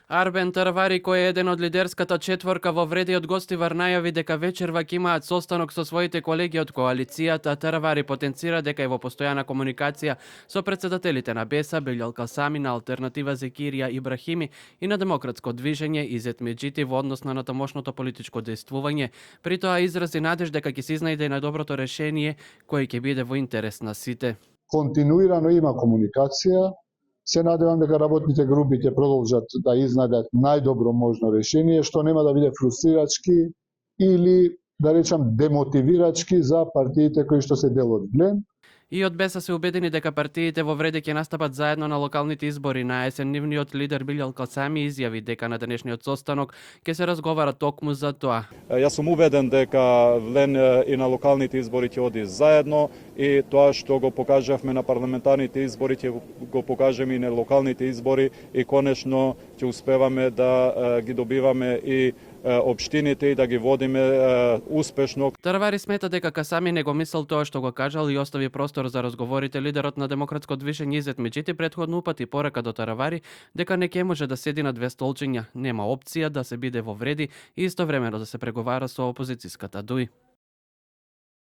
Арбен Таравари, кој е еден од лидерската четворка во Вреди од Гостивар, најави дека вечерва ќе имаат состанок со своите колеги од коалицијата. Таравари потенцира дека е во постојана комуникација со претседателите на БЕСА, Билјал Касами, на Алтернатива Зекирија Ибрахими и на Демократско движење Изет Меджити во однос на тамошното политичко дејствување. При тоа изрази надеж дека ќе се изнајде најдоброто решение кој ќе биде во интерес на сите. Континуирано има комуникација. Се надевам дека работните групи ќе продолжат да изнајдат најдобро можно решение, што нема да биде фрустрирачки или, да речам, демотивирачки за партиите кои што се дел од ГЛЕН. И од БЕСА се убедени дека партиите во Вреди ќе настапат заедно на локалните избори. На есен нивниот лидер Билјал Касами изјави дека на денешниот состанок ќе се разговара токму за тоа. Јас сум убеден дека ВЛЕН и на локалните избори ќе оди заедно и тоа што го покажавме на парламентарните избори ќе го покажеме и на локалните избори и конечно ќе успеваме да ги добиваме и општините и да ги водиме успешно. Таравари смета дека Касами не го мислел тоа што го кажал и остави простор за разговорите. Лидерот на Демократско движење Изет Меджити претходно упати порека до Таравари дека не ќе може да седи на две столчиња, нема опција да се биде во Вреди и истовремено да се преговара со опозицијската ДУИ.